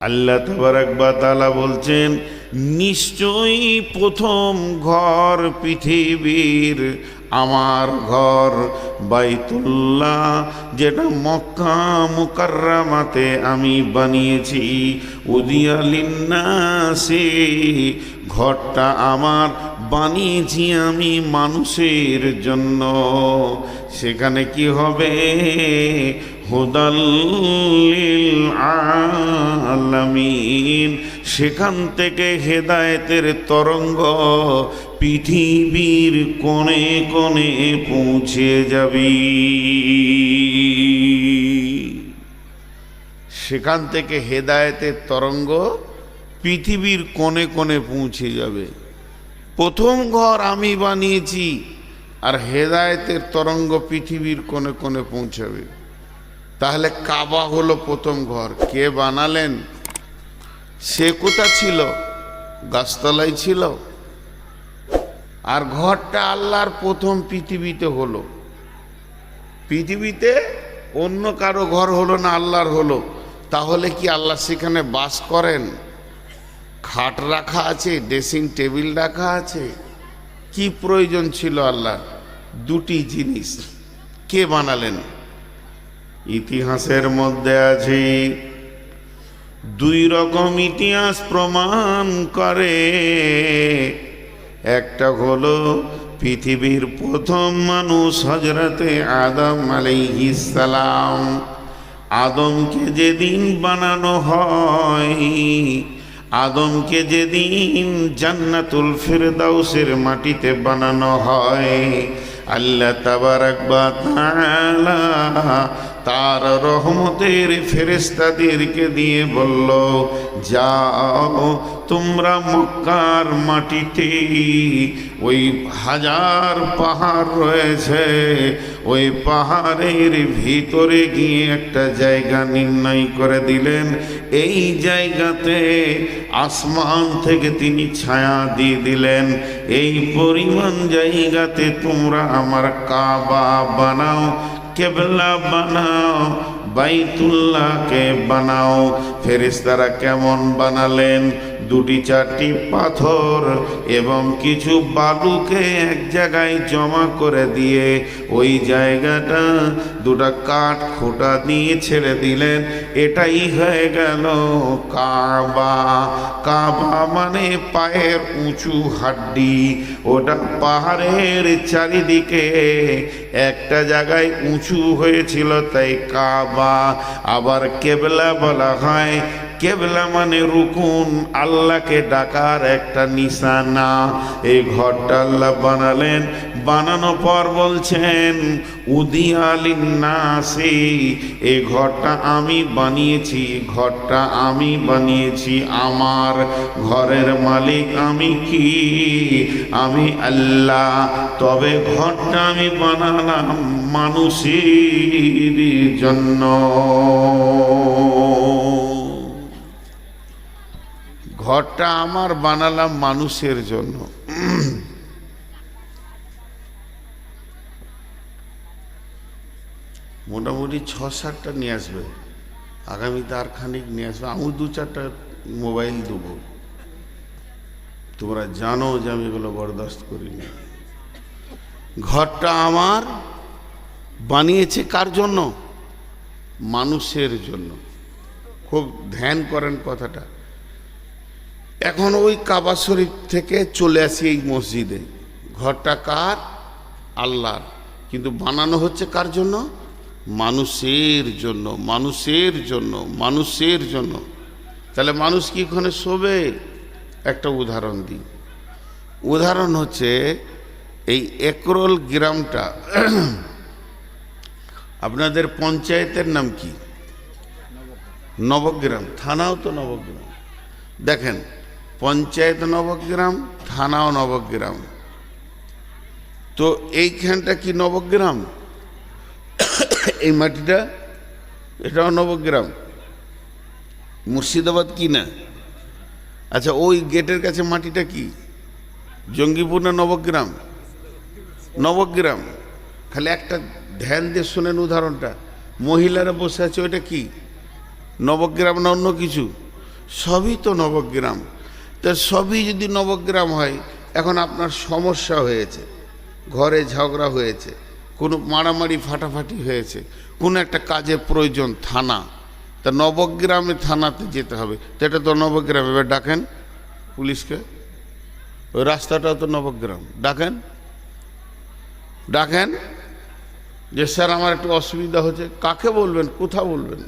আল্লাহ তাবারক ওয়া তাআলা বলছেন, নিশ্চয়ই প্রথম ঘর পৃথিবীর আমার ঘর বাইতুল্লাহ, যেটা মক্কা মুকাররমাতে আমি বানিয়েছি। উদিয়া লিন্নাসি, ঘরটা আমার বানিয়েছি আমি মানুষের জন্য। সেখানে কি হবে? হুদাল লিল আলামিন, সেখান থেকে হেদায়েতের তরঙ্গ পৃথিবীর কোণে কোণে পৌঁছে যাবে। সেখান থেকে হেদায়েতের তরঙ্গ পৃথিবীর কোণে কোণে পৌঁছে যাবে। প্রথম ঘর আমি বানিয়েছি, আর হেদায়েতের তরঙ্গ পৃথিবীর কোণে কোণে পৌঁছাবে। তাহলে কাবা হলো প্রথম ঘর। কে বানালেন? সে কোথা ছিল? গাছতলায় ছিল। আর ঘরটা আল্লাহর প্রথম পৃথিবীতে হলো। পৃথিবীতে অন্য কারো ঘর হলো না, আল্লাহর হলো। তাহলে কি আল্লাহ সেখানে বাস করেন? খাট রাখা আছে, ড্রেসিং টেবিল রাখা আছে? কি প্রয়োজন ছিল আল্লাহ? দুটি জিনিস। কে বানালেন? ইতিহাসের মধ্যে আছে, দুই রকম ইতিহাস প্রমাণ করে। একটা হলো পৃথিবীর প্রথম মানুষ হযরতে আদম আলাইহিস সালাম। আদমকে যেদিন বানানো হয়, আদমকে যেদিন জান্নাতুল ফিরদাউসের মাটিতে বানানো হয়, আল্লাহ তাবারক ওয়া তাআলা তার রহমতের ফেরেশতাদেরকে দিয়ে বলল, যাও তোমরা মক্কার মাটিতে ওই হাজার পাহাড় রয়েছে, ওই পাহাড়ের ভিতরে গিয়ে একটা জায়গা নির্ণয় করে দিলেন। এই জায়গাতে আসমান থেকে তিনি ছায়া দিয়ে দিলেন। এই পরিমাণ জায়গাতে তোমরা আমার কাবা বানাও, কেবলা বানাও, বাইতুল্লাহকে বানাও। ফেরেশতারা কেমন বানালেন? দুটি চারটি পাথর এবং কিছু বালুকে এক জায়গায় জমা করে দিয়ে ওই জায়গাটা দুটা কাঠ খোঁটা দিয়ে ছেড়ে দিলেন। এটাই হয়ে গেল কাবা। কাবা মানে পায়ের উঁচু হাড্ডি। ওটা পাহাড়ের চারিদিকে একটা জায়গায় উঁচু হয়েছিল, তাই কাবা। আবার কেবলা বলা হয়। কেবলা মানে রুকুন, আল্লাহকে ডাকার একটা নিশানা। এই ঘরটা আল্লাহ বানালেন। বানানোর পর বলছেন, উদিয়া লিন্নাসি, এই ঘরটা আমি বানিয়েছি, ঘরটা আমি বানিয়েছি। আমার ঘরের মালিক আমি কি? আমি আল্লাহ। তবে ঘরটা আমি বানালাম মানুষের জন্য। ঘরটা আমার বানালাম মানুষের জন্য। মোটামুটি 6-7টা নিয়ে আসবে, আগামীতে আর খানিক নিয়ে আসবে। আমি 2-4টা মোবাইল দেবো। তোমরা জানো যে আমি এগুলো বরদাস্ত করি না। ঘরটা আমার বানিয়েছে কার জন্য? মানুষের জন্য। খুব ধ্যান করেন কথাটা। এখন ওই কাবা শরীফ থেকে চলে আসি এই মসজিদে। ঘরটা কার? আল্লাহর। কিন্তু বানানো হচ্ছে কার জন্য? মানুষের জন্য, মানুষের জন্য, মানুষের জন্য। তাহলে মানুষ কি ওখানে শোবে? একটা উদাহরণ দিই। উদাহরণ হচ্ছে এই একরোল গ্রামটা। আপনাদের পঞ্চায়েতের নাম কি? নবগ্রাম। থানাও তো নবগ্রাম। দেখেন, পঞ্চায়েত নবগ্রাম, থানাও নবগ্রাম। তো এইখানটা কি নবগ্রাম? এই মাটিটা, এটাও নবগ্রাম। মুর্শিদাবাদ কি না? আচ্ছা, ওই গেটের কাছে মাটিটা কি? জঙ্গিপুর না নবগ্রাম? নবগ্রাম। খালি একটা ধ্যান দিয়ে শোনেন উদাহরণটা। মহিলারা বসে আছে, ওইটা কি? নবগ্রাম না অন্য কিছু? সবই তো নবগ্রাম। তা সবই যদি নবগ্রাম হয়, এখন আপনার সমস্যা হয়েছে, ঘরে ঝগড়া হয়েছে, কোনো মারামারি ফাটাফাটি হয়েছে, কোনো একটা কাজে প্রয়োজন, থানা, তা নবগ্রামে থানাতে যেতে হবে, তো এটা তো নবগ্রাম। এবার ডাকেন পুলিশকে, ওই রাস্তাটাও তো নবগ্রাম, ডাকেন ডাকেন যে স্যার আমার একটু অসুবিধা হচ্ছে। কাকে বলবেন, কোথা বলবেন?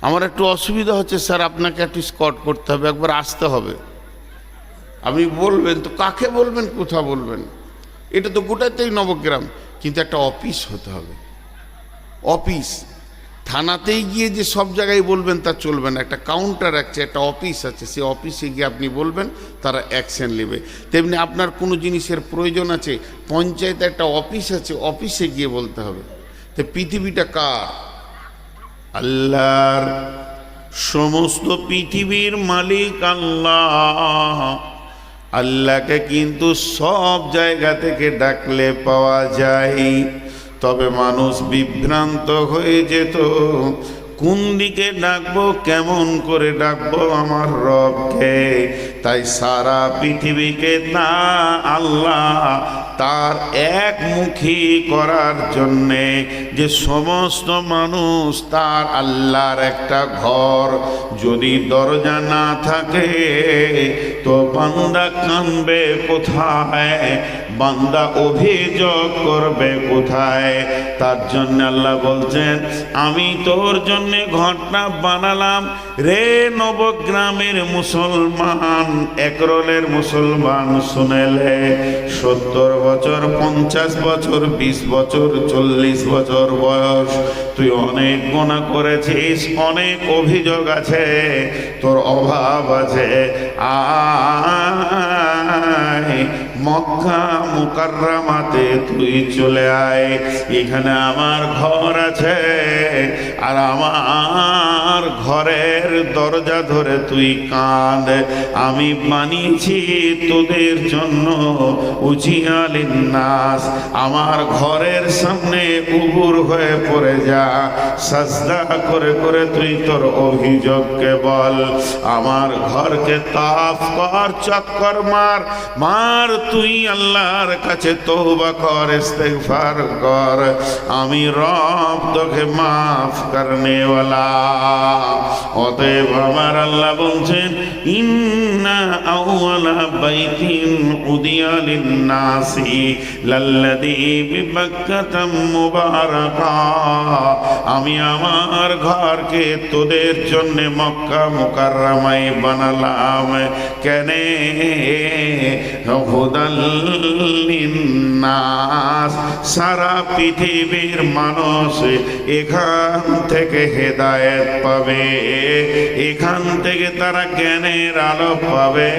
আমার একটু অসুবিধা হচ্ছে স্যার, আপনাকে একটু স্কট করতে হবে, একবার আসতে হবে। আপনি বলবেন তো কাকে বলবেন, কোথা বলবেন? এটা তো গোটাতেই নবগ্রাম, কিন্তু একটা অফিস হতে হবে, অফিস। থানাতেই গিয়ে যে সব জায়গায় বলবেন তা চলবে না, একটা কাউন্টার আছে, একটা অফিস আছে, সেই অফিসে গিয়ে আপনি বলবেন, তারা অ্যাকশন নেবে। তেমনি আপনার কোনো জিনিসের প্রয়োজন আছে, পঞ্চায়েতে একটা অফিস আছে, অফিসে গিয়ে বলতে হবে। তো পৃথিবীটা কার? আল্লাহর। সমস্ত পৃথিবীর মালিক আল্লাহ। আল্লাহকে কিন্তু সব জায়গা থেকে ডাকলে পাওয়া যায়, তবে মানুষ বিভ্রান্ত হয়ে যেত, কোন দিকে ডাকবো, কেমন করে ডাকবো আমার রবকে। তাই সারা পৃথিবীকে তা আল্লাহ তার একমুখী করার জন্যে যে সমস্ত মানুষ তার আল্লাহর একটা ঘর, যদি দরজা না থাকে তো বান্দা কাঁদবে কোথায়, বান্দা অভিযোগ করবে কোথায়? তার জন্য আল্লাহ বলছেন, আমি তোর জন্য ঘরটা বানালাম রে নবগ্রামের মুসলমান, একরলের মুসলমান, শুনেলে 70 বছর, 50 বছর, 20 বছর, 40 বছর বয়স, তুই অনেক গুনাহ করেছিস, অনেক অভিযোগ আছে, তোর অভাব আছে, আয় মক্কা মুকাররমাতে তুই চলে আয়, এখানে আমার ঘর আছে, আর আমার ঘরের দরজা ধরে তুই কাঁদ, আমি বানিয়েছি তোদের জন্য উজিয়ালিন নাস, আমার ঘরের সামনে উবুর হয়ে পড়ে যা, সাজদা করে করে তুই তোর অভিযোগকে বল, আমার ঘরকে তাফ কর, চক্কর মার মার, তুই আল্লাহর কাছে তওবা কর, ইস্তিগফার কর, আমি রব তোকে মাফ করনে ওয়ালা। অতএব আমার আল্লাহ বলছেন, ইন্না আউয়ালা বাইতিন উদিয়া লিন-নাসি লাল্লাযী বিবাক্কাতা মুবারাকা, আমি আমার ঘরকে তোদের জন্য মক্কা মুকাররমায় বানালাম, কেন? হুদাল লিন-নাস, সারা পৃথিবীর মানুষ এখান থেকে হেদায়েত পাবে, এখান থেকে তারা জ্ঞানের আলো পাবে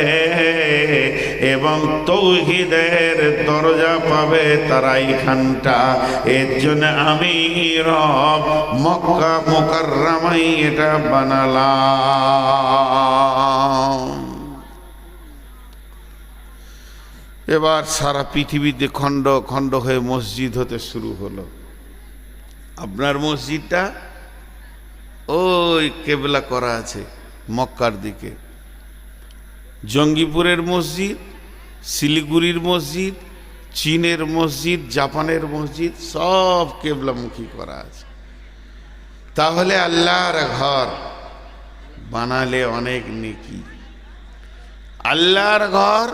এবং তৌহিদের দরজা পাবে তারা এখানটা। এর জন্য আমি রব মক্কা মুকাররমায় এটা বানালাম। এবার সারা পৃথিবীতে খণ্ড খণ্ড হয়ে মসজিদ হতে শুরু হলো। আপনার মসজিদটা ওই কেবলা করা আছে মক্কার দিকে, জঙ্গিপুরের মসজিদ, শিলিগুড়ির মসজিদ, চীনের মসজিদ, জাপানের মসজিদ, সব কেবলামুখী করা আছে। তাহলে আল্লাহর ঘর বানালে অনেক নেকি। আল্লাহর ঘর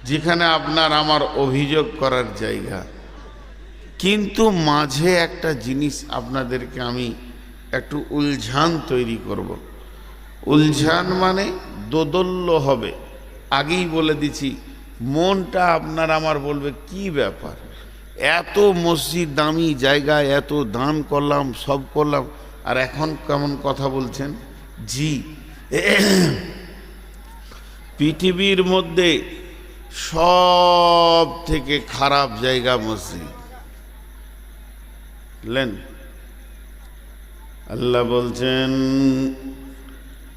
যেখানে আপনার আমার অভিযোগ করার জায়গা, কিন্তু মাঝে একটা জিনিস আপনাদেরকে আমি একটু উলঝান তৈরি করব। উলঝান মানে দোদল্য হবে। আগেই বলে দিছি, মনটা আপনার আমার বলবে কি ব্যাপার, এত মসজিদ, দামি জায়গায় এত দান করলাম, সব করলাম, আর এখন কেমন কথা বলছেন? জি, পৃথিবীর মধ্যে সব থেকে খারাপ জায়গা মসজিদ। লেন, আল্লাহ বলছেন,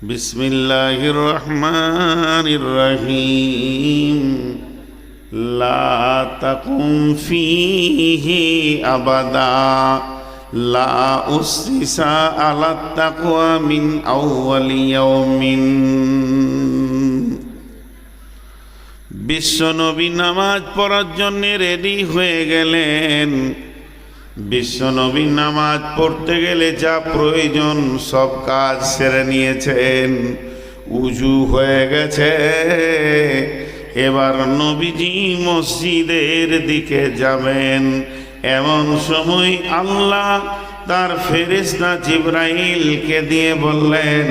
বিসমিল্লাহির রহমানির রহিম, লা তাকুম ফীহি আবাদা, লা উসসিসা আলাত তাকওয়া মিন আউয়ালি ইয়াউমিন। বিশ্বনবী নামাজ পড়ার জন্য রেডি হয়ে গেলেন। বিশ্বনবী নামাজ পড়তে গেলে যা প্রয়োজন সব কাজ সেরে নিয়েছেন, উজু হয়ে গেছে। এবার নবীজি মসজিদের দিকে যাবেন। এমন সময় আল্লাহ তার ফেরেশতা জিবরাইলকে দিয়ে বললেন,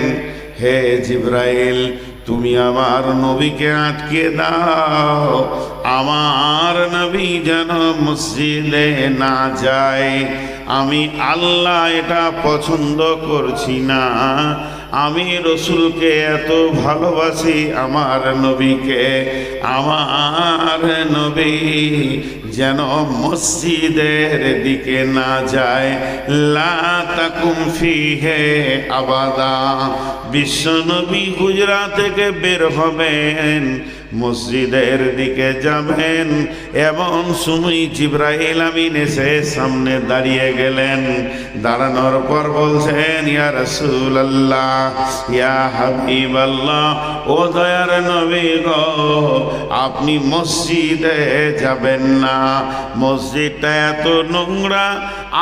হে জিবরাইল, তুমি আমার নবীকে আটকে দাও, আমার নবী যেন মসজিদে না যায়। আমি আল্লাহ এটা পছন্দ করছি না। আমি রসুলকে এত ভালোবাসি, আমার নবীকে, আমার নবী যেন মসজিদের দিকে না যায়। লা তাকুম ফিহে আবাদা। বিশ্বনবী হুজরা থেকে বের হবেন, মসজিদের দিকে যাবেন। এমন সময় জিবরাইল আমিন এসে সামনে দাঁড়িয়ে গেলেন। দাঁড়ানোর পর বলছেন, ইয়া রাসূলুল্লাহ, ইয়া হাবিবাল্লাহ, ও দয়ার নবী গো, আপনি মসজিদে যাবেন না। মসজিদটা এত নোংরা,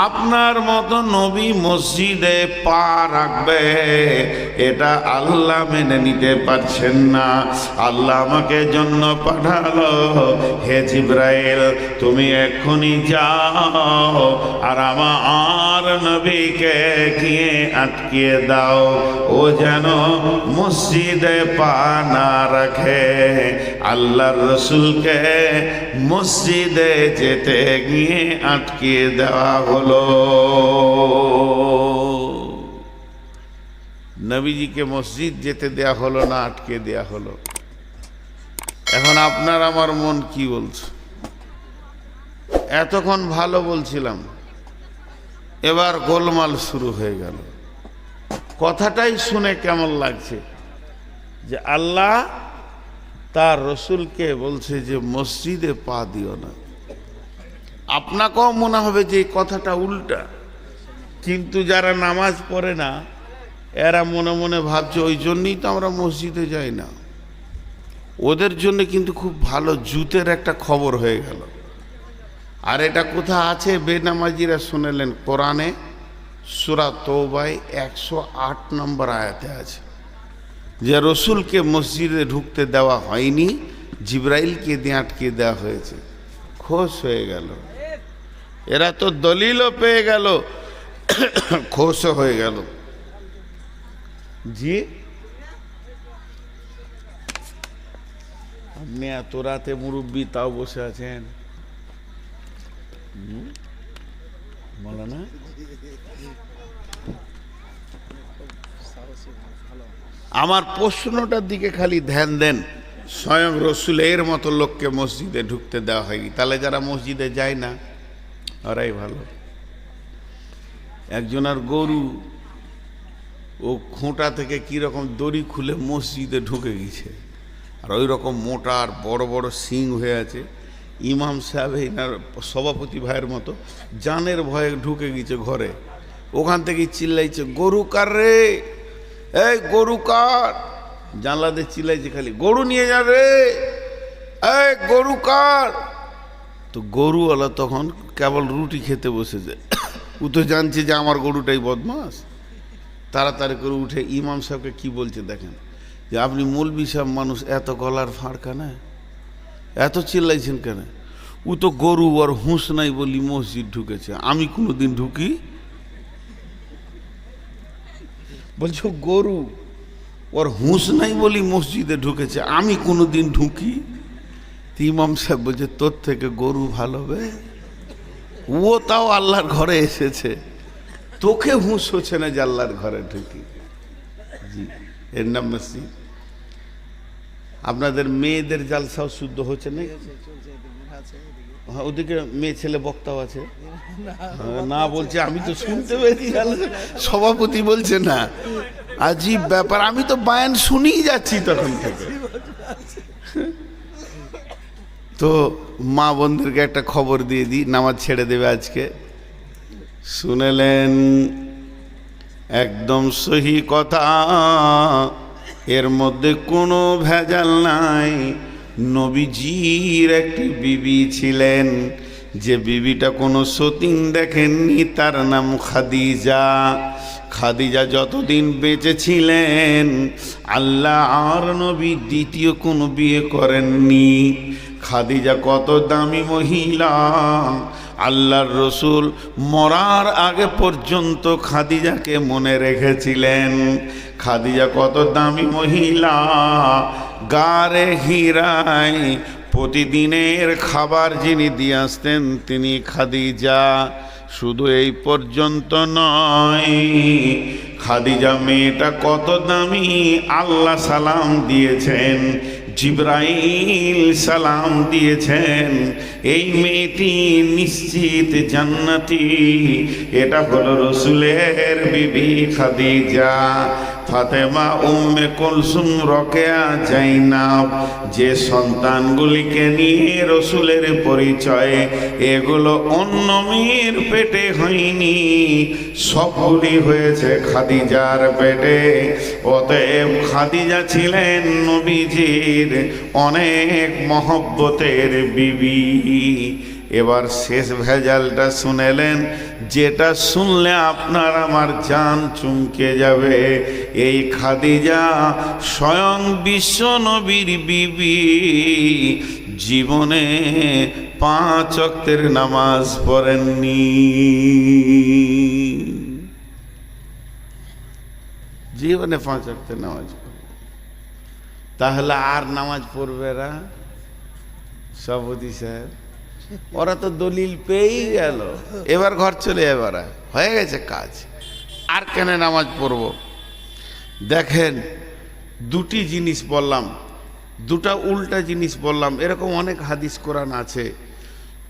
আপনার মতো নবী মসজিদে পা রাখবে এটা আল্লাহ মেনে নিতে পারছেন না। আল্লাহ আমাকে জন্য পাঠালো, হে জিবরাইল, তুমি এক্ষুনি যাও আর আমার নবীকে গিয়ে আটকিয়ে দাও, ও যেন মসজিদে পা না রাখে। আল্লাহর রসুলকে মসজিদে যেতে গিয়ে আটকিয়ে দেওয়া হলো। নবীজিকে মসজিদ যেতে দেয়া হলো না, আটকে দেয়া হলো। এখন আপনার আমার মন কি বলছে? এতক্ষণ ভালো বলছিলাম, এবার গোলমাল শুরু হয়ে গেল। কথাটাই শুনে কেমন লাগছে যে আল্লাহ তার রসুলকে বলছে যে মসজিদে পা দিও না। আপনাকেও মনে হবে যে এই কথাটা উল্টা, কিন্তু যারা নামাজ পড়ে না এরা মনে মনে ভাবছে ওই জন্যই তো আমরা মসজিদে যাই না। ওদের জন্য কিন্তু খুব ভালো জুতের একটা খবর হয়ে গেল। আর এটা কোথা আছে? বেনামাজিরা শুনেলেন, কোরআনে সূরা তওবায় 108 নম্বর আয়াতে আছে যে রসুলকে মসজিদে ঢুকতে দেওয়া হয়নি, জিবরাইলকে দিয়ে আটকে দেওয়া হয়েছে। খোশ হয়ে গেল, এরা তো দলিলও পেয়ে গেল, খোশও হয়ে গেল। জি, আপনি এত রাতে মুরব্বী তাও বসে আছেন, বলো না? আমার প্রশ্নটার দিকে খালি ধ্যান দেন। স্বয়ং রসুলের মতো লোককে মসজিদে ঢুকতে দেওয়া হয়নি, তাহলে যারা মসজিদে যায় না ওরাই ভালো। একজনের গরু ও খোঁটা থেকে কীরকম দড়ি খুলে মসজিদে ঢুকে গেছে, আর ওই রকম মোটা আর বড় বড় শিং হয়ে আছে। ইমাম সাহেব এনার সভাপতি ভাইয়ের মতো জানের ভয়ে ঢুকে গেছে ঘরে। ওখান থেকে চিল্লাইছে, গরু কার রে, এই গরু কার? জানলা দিয়ে চিল্লাইছে খালি, গরু নিয়ে যাবে, এই গরু কার? তো গরুওয়ালা তখন কেবল রুটি খেতে বসেছে, ও তো জানছে যে আমার গরুটাই বদমাস। তাড়াতাড়ি করে উঠে ইমাম সাহেবকে কি বলছে দেখেন, যে আপনি মৌলবি সাহেব মানুষ, এত গলার ফাঁড় কেন, এত চিল্লাইছেন কেন? ও তো গরু, আর হুঁশ নাই বলি মসজিদ ঢুকেছে, আমি কোনোদিন ঢুকি? বলছো গরু ওর হুঁশ নাই বলি মসজিদে ঢুকেছে, আমি কোনোদিন ঢুকি? ইমাম সাহেব বলছে, তোর থেকে গরু ভালো বে, ও তাও আল্লাহর ঘরে এসেছে, তোকে হুঁশ হচ্ছে না যে আল্লাহর ঘরে ঢুকি। জি, এর নাম মসজিদ। আপনাদের মেয়েদের জালসাও শুদ্ধ হচ্ছে না? হ্যাঁ, ওদিকে মেয়ে ছেলে বক্তাও আছে না বলছে, আমি তো শুনতে পেয়েছি, সভাপতি বলছে না। আজীব ব্যাপার, আমি তো বায়ান শুনেই যাচ্ছি তখন থেকে। তো মা বোনদেরকে একটা খবর দিয়ে দিই, নামাজ ছেড়ে দেবে আজকে। শুনেলেন একদম সহি কথা, এর মধ্যে কোনো ভেজাল নাই। নবীজির একটি বিবি ছিলেন, যে বিবিটা কোনো সতীন দেখেননি, তার নাম খাদিজা। খাদিজা যতদিন বেঁচে ছিলেন আল্লাহ আর নবী দ্বিতীয় কোনো বিয়ে করেননি। খাদিজা কত দামি মহিলা, আল্লাহর রসুল মরার আগে পর্যন্ত খাদিজাকে মনে রেখেছিলেন। খাদিজা কত দামি মহিলা, গারে হীরায় প্রতিদিনের খাবার যিনি দিয়ে আসতেন তিনি খাদিজা। শুধু এই পর্যন্ত নয়, খাদিজা মেয়েটা কত দামি, আল্লাহ সালাম দিয়েছেন, জিবরাইল সালাম দিয়েছেন, এই মেয়েটি নিশ্চিত জান্নাতি। এটা হলো রসুলের বিবি খাদিজা। ফাতেমা, উম্মে কুলসুম, রোকেয়া, জাইনাব, যে সন্তানগুলিকে নিয়ে রসুলের পরিচয়, এগুলো অন্য মেয়ের পেটে হয়নি, সবগুলি হয়েছে খাদিজার পেটে। অতএব খাদিজা ছিলেন নবীজির অনেক মহব্বতের বিবি। এবার শেষ ভেজালটা শুনেলেন, যেটা শুনলে আপনার আমার জান চুমকে যাবে। এই খাদিজা স্বয়ং বিশ্ব নবীর বিবি, জীবনে 5 ওয়াক্তের নামাজ পড়েননি। জীবনে 5 ওয়াক্তের নামাজ পড়ে, তাহলে আর নামাজ পড়বে না? সভাপতি সাহেব, ওরা তো দলিল পেয়েই গেল, এবার ঘর চলে এবার হয়ে গেছে কাজ, আর কেন নামাজ পড়ব? দেখেন, দুটি জিনিস বললাম, দুটা উল্টা জিনিস বললাম, এরকম অনেক হাদিস কোরআন আছে,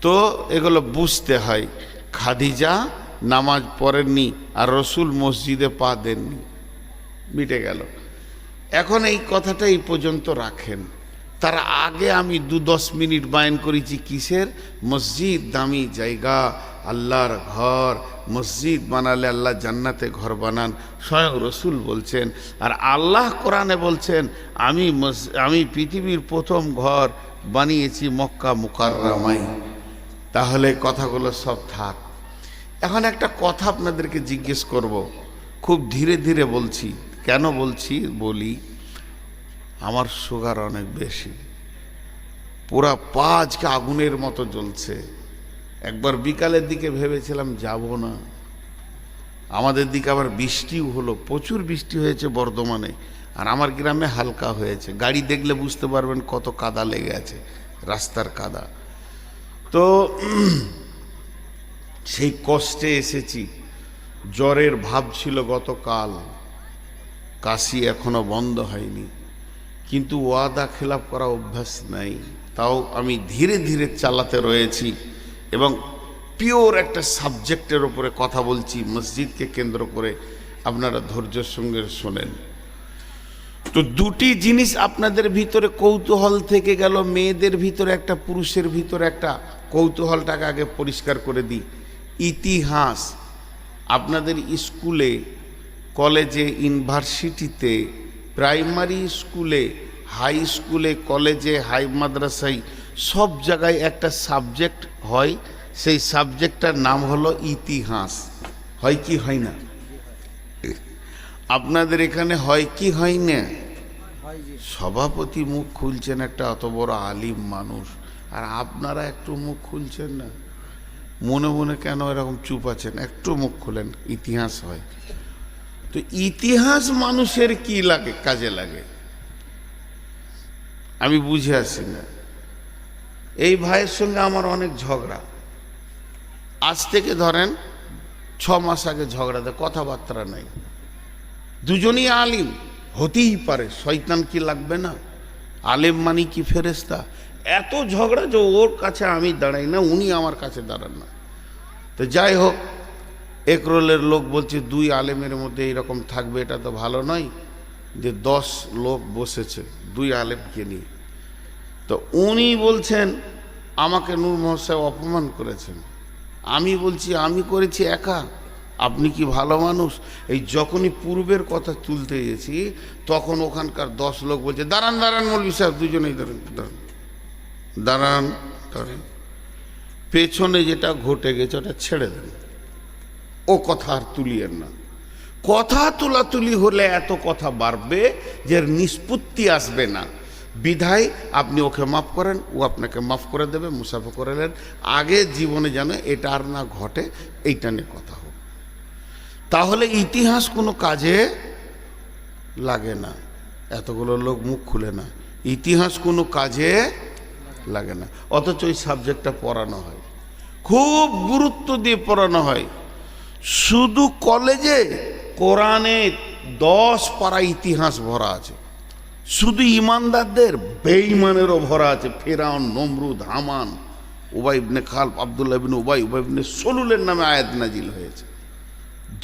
তো এগুলো বুঝতে হয়। খাদিজা নামাজ পড়েননি আর রসুল মসজিদে পা দেননি, মিটে গেল। এখন এই কথাটা এই পর্যন্ত রাখেন। তার আগে আমি 2-10 মিনিট বায়ান করেছি কিসের? মসজিদ দামি জায়গা, আল্লাহর ঘর, মসজিদ বানালে আল্লাহ জান্নাতে ঘর বানান, স্বয়ং রসুল বলছেন। আর আল্লাহ কোরআনে বলছেন, আমি পৃথিবীর প্রথম ঘর বানিয়েছি মক্কা মুকাররমায়। তাহলে কথাগুলো সব থাক। এখন একটা কথা আপনাদেরকে জিজ্ঞেস করব, খুব ধীরে ধীরে বলছি। কেন বলছি বলি, আমার সুগার অনেক বেশি, পুরা পা আজকে আগুনের মতো জ্বলছে। একবার বিকালের দিকে ভেবেছিলাম যাব না, আমাদের দিকে আবার বৃষ্টিও হলো, প্রচুর বৃষ্টি হয়েছে বর্ধমানে, আর আমার গ্রামে হালকা হয়েছে। গাড়ি দেখলে বুঝতে পারবেন কত কাদা লেগে আছে, রাস্তার কাদা। তো সেই কষ্টে এসেছি। জ্বরের ভাব ছিল গতকাল, কাশি এখনো বন্ধ হয়নি, কিন্তু ওয়াদা খেলাপ করা অভ্যাস নাই, তাও আমি ধীরে ধীরে চালাতে রয়েছি এবং পিওর একটা সাবজেক্টের ওপরে কথা বলছি, মসজিদকে কেন্দ্র করে। আপনারা ধৈর্যের সঙ্গে শোনেন। তো দুটি জিনিস আপনাদের ভিতরে কৌতূহল থেকে গেল, মেয়েদের ভিতরে একটা, পুরুষের ভিতরে একটা। কৌতূহলটাকে আগে পরিষ্কার করে দিই। ইতিহাস আপনাদের স্কুলে, কলেজে, ইউনিভার্সিটিতে, প্রাইমারি স্কুলে, হাই স্কুলে, কলেজে, হাই মাদ্রাসায়, সব জায়গায় একটা সাবজেক্ট হয়, সেই সাবজেক্টটার নাম হলো ইতিহাস। হয় কি হয় না? আপনাদের এখানে হয় কি হয় না? সভাপতি মুখ খুলছেন, একটা অত বড় আলিম মানুষ, আর আপনারা একটু মুখ খুলছেন না। মনে মনে কেন এরকম চুপ আছেন? একটু মুখ খুলেন। ইতিহাস হয়। তো ইতিহাস মানুষের কি লাগে, কাজে লাগে? আমি বুঝে আসি না। এই ভাইয়ের সঙ্গে আমার অনেক ঝগড়া, আজ থেকে ধরেন 6 মাস আগে ঝগড়া, কথাবার্তা নাই। দুজনই আলিম, হতেই পারে, শয়তান কি লাগবে না? আলেম মানি কি ফেরেশতা? এত ঝগড়া যে ওর কাছে আমি দাঁড়াই না, উনি আমার কাছে দাঁড়ান না। তো যাই হোক, একরোলের লোক বলছে 2 আলেমের মধ্যে এইরকম থাকবে, এটা তো ভালো নয় যে 10 লোক বসেছে 2 আলেমকে নিয়ে। তো উনি বলছেন আমাকে নূর মোহাম্মদ সাহেব অপমান করেছেন, আমি বলছি আমি করেছি একা, আপনি কি ভালো মানুষ? এই যখনই পূর্বের কথা তুলতে গেছি তখন ওখানকার 10 লোক বলছে দাঁড়ান দাঁড়ান মৌলভী সাহেব, দুজনেই দাঁড়ান দাঁড়ান দাঁড়ান দাঁড়ান, পেছনে যেটা ঘটে গেছে ওটা ছেড়ে দেন, ও কথা আর তুলিয়েন না। কথা তোলাতুলি হলে এত কথা বাড়বে যে নিষ্পত্তি আসবে না। বিধায় আপনি ওকে মাফ করেন, ও আপনাকে মাফ করে দেবে, মুসাফা করে নেন। আগে জীবনে যেন এটা আর না ঘটে, এইটা নিয়ে কথা হোক। তাহলে ইতিহাস কোনো কাজে লাগে না। এতগুলো লোক মুখ খুলে না, ইতিহাস কোনো কাজে লাগে না, অথচ ওই সাবজেক্টটা পড়ানো হয়, খুব গুরুত্ব দিয়ে পড়ানো হয়। শুধু কলেজে কোরআনে 10 পারা ইতিহাস ভরা আছে, শুধু ইমানদারদের বেঈমানেরও ভরা আছে। ফেরাউন, নমরুদ, হামান, উবাই ইবনে খালফ, আব্দুল্লাহ ইবনে উবাই, উবাই ইবনে সলুলের নামে আয়াত নাজিল হয়েছে।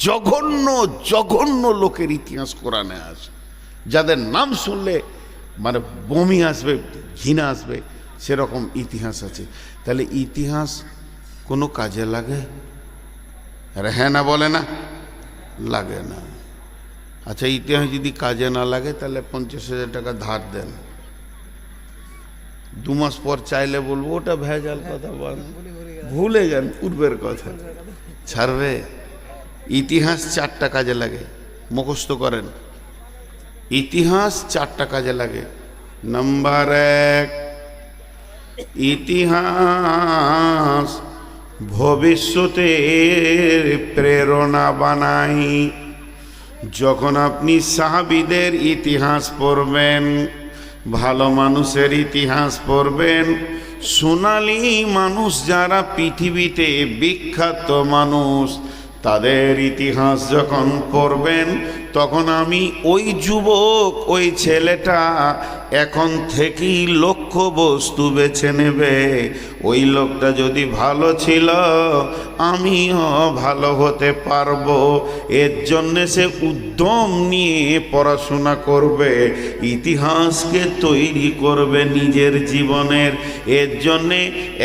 জঘন্য জঘন্য লোকের ইতিহাস কোরআনে আছে, যাদের নাম শুনলে মানে বমি আসবে, ঘৃণা আসবে, সেরকম ইতিহাস আছে। তাহলে ইতিহাস কোনো কাজে লাগে? আরে হ্যাঁ না বলে না, লাগে না। আচ্ছা, ইতিহাস যদি কাজে না লাগে তাহলে 50,000 টাকা ধার দেন, 2 মাস পর চাইলে বলবো ওটা ভেজাল কথা, ভুলে যান পূর্বের কথা, ছাড়বে। ইতিহাস 4টা কাজে লাগে, মুখস্থ করেন। ইতিহাস 4টা কাজে লাগে। নাম্বার 1, ইতিহাস ভবিষ্যতের প্রেরণা বানাই। যখন আপনি সাহাবীদের ইতিহাস পড়বেন, ভালো মানুষের ইতিহাস পড়বেন, সোনালী মানুষ যারা পৃথিবীতে বিখ্যাত মানুষ, তাদের ইতিহাস যখন পড়বেন, তখন আমি ওই যুবক, ওই ছেলেটা এখন থেকেই লক্ষ্য বস্তু বেছে নেবে। ওই লোকটা যদি ভালো ছিল, আমিও ভালো হতে পারবো। এর জন্যে সে উদ্যম নিয়ে পড়াশোনা করবে, ইতিহাসকে তৈরি করবে নিজের জীবনের। এর জন্যে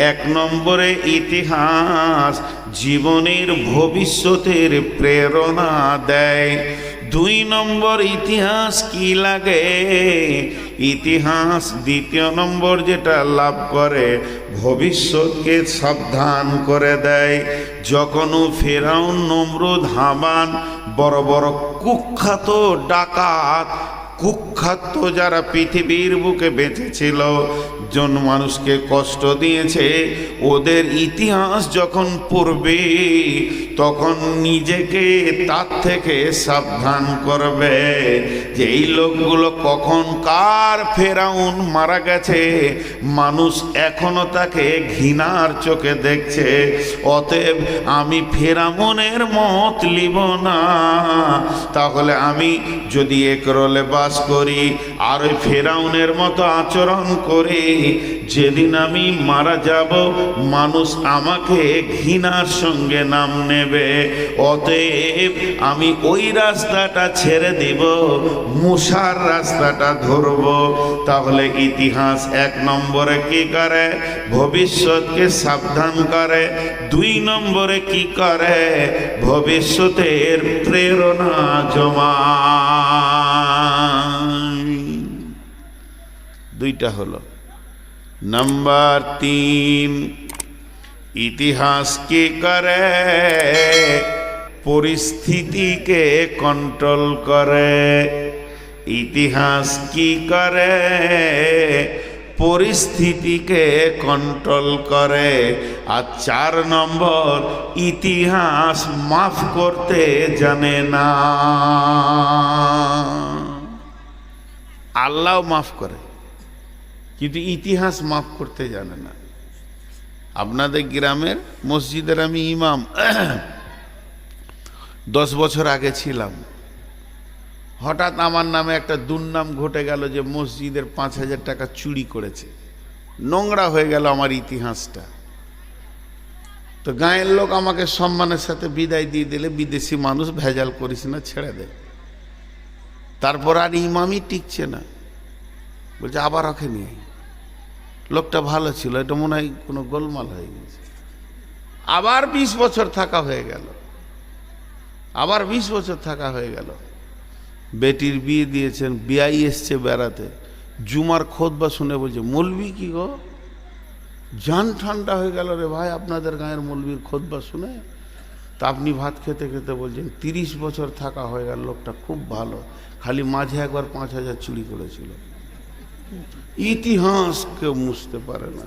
1 নম্বরে ইতিহাস জীবনের ভবিষ্যতের প্রেরণা দেয়। 2 নম্বর ইতিহাস কি লাগে? ইতিহাস 2য় নম্বর যেটা লাভ করে, ভবিষ্যৎকে সাবধান করে দেয়। যখন ফেরাউন, নমরুদ, হামান বড় বড় কুখ্যাত ডাকাত, কুখ্যাত যারা পৃথিবীর বুকে বেঁচেছিল, জন মানুষকে কষ্ট দিয়েছে, ওদের ইতিহাস যখন পড়বে তখন নিজেকে তার থেকে সাবধান করবে যে এই লোকগুলো কখন কার ফেরাউন মারা গেছে, মানুষ এখনো তাকে ঘৃণার চোখে দেখছে। অতএব আমি ফেরাউনের মত লিব না। তাহলে আমি যদি একরলে বাস করি আর ওই ফেরাউনের মতো আচরণ করি, যেদিন আমি মারা যাব মানুষ আমাকে ঘৃণার সঙ্গে নাম নেবে। অতএব আমি ওই রাস্তাটা ছেড়ে দিব, মুসার রাস্তাটা ধরব। তাহলে ইতিহাস 1 নম্বরে কি করে? ভবিষ্যৎকে সাবধান করে। 2 নম্বরে কি করে? ভবিষ্যতের প্রেরণা জমায়। 2টা হলো। নাম্বার 3, ইতিহাস কি করে? পরিস্থিতিকে কন্ট্রোল করে। ইতিহাস কি করে? পরিস্থিতিকে কন্ট্রোল করে। আর 4 নম্বর, ইতিহাস মাফ করতে জানে না। আল্লাহ মাফ করে, কিন্তু ইতিহাস মাফ করতে জানে না। আপনাদের গ্রামের মসজিদের আমি ইমাম 10 বছর আগে ছিলাম। হঠাৎ আমার নামে একটা দুর্নাম ঘটে গেল যে মসজিদের 5,000 টাকা চুরি করেছে। নোংরা হয়ে গেল আমার ইতিহাসটা। তো গাঁয়ের লোক আমাকে সম্মানের সাথে বিদায় দিয়ে দিলে, বিদেশি মানুষ ভেজাল করিস না, ছেড়ে দে। তারপর আর ইমামই টিকছে না, বলছে আবার ওকে নিয়ে। লোকটা ভালো ছিল, এটা মনে হয় কোনো গোলমাল হয়ে গেছে। আবার 20 বছর থাকা হয়ে গেল, আবার 20 বছর থাকা হয়ে গেল। বেটির বিয়ে দিয়েছেন, বিয়াই এসছে বেড়াতে, জুমার খুতবা শুনে বলছে, মৌলবি কি গো, জান ঠান্ডা হয়ে গেল রে ভাই আপনাদের গাঁয়ের মৌলবির খুতবা শুনে। তা আপনি ভাত খেতে খেতে বলছেন 30 বছর থাকা হয়ে গেল, লোকটা খুব ভালো, খালি মাঝে একবার 5,000 চুরি করেছিল। ইতিহাস কেউ মুছতে পারে না,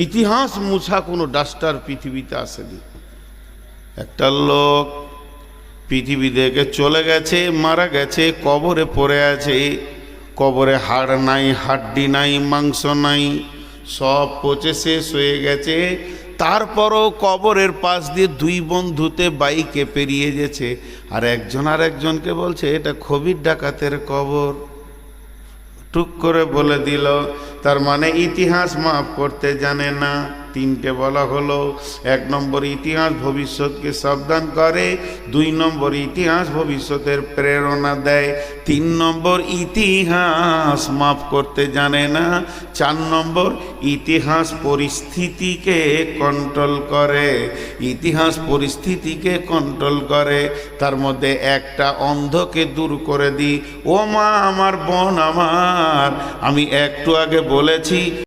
ইতিহাস মুছা কোনো ডাস্টার পৃথিবীতে আসেনি। একটা লোক পৃথিবী থেকে চলে গেছে, মারা গেছে, কবরে পড়ে আছে। কবরে হাড় নাই, হাড্ডি নাই, মাংস নাই, সব পচে শেষ হয়ে গেছে। তারপরও কবরের পাশ দিয়ে 2 বন্ধুতে বাইকে পেরিয়ে গেছে, আর একজন আর একজনকে বলছে এটা খবির ডাকাতের কবর। টুক করে বলে দিল, তার মানে ইতিহাস মাফ করতে জানে না। 3টে বলা হলো, 1 নম্বর ইতিহাস ভবিষ্যৎকে সাবধান করে, 2 নম্বর ইতিহাস ভবিষ্যতের প্রেরণা দেয়, 3 নম্বর ইতিহাস মাফ করতে জানে না, 4 নম্বর ইতিহাস পরিস্থিতিকে কন্ট্রোল করে, ইতিহাস পরিস্থিতিকে কন্ট্রোল করে। তার মধ্যে একটা অন্ধকে দূর করে দিই। ও মা আমার, বোন আমার, আমি একটু আগে বলেছি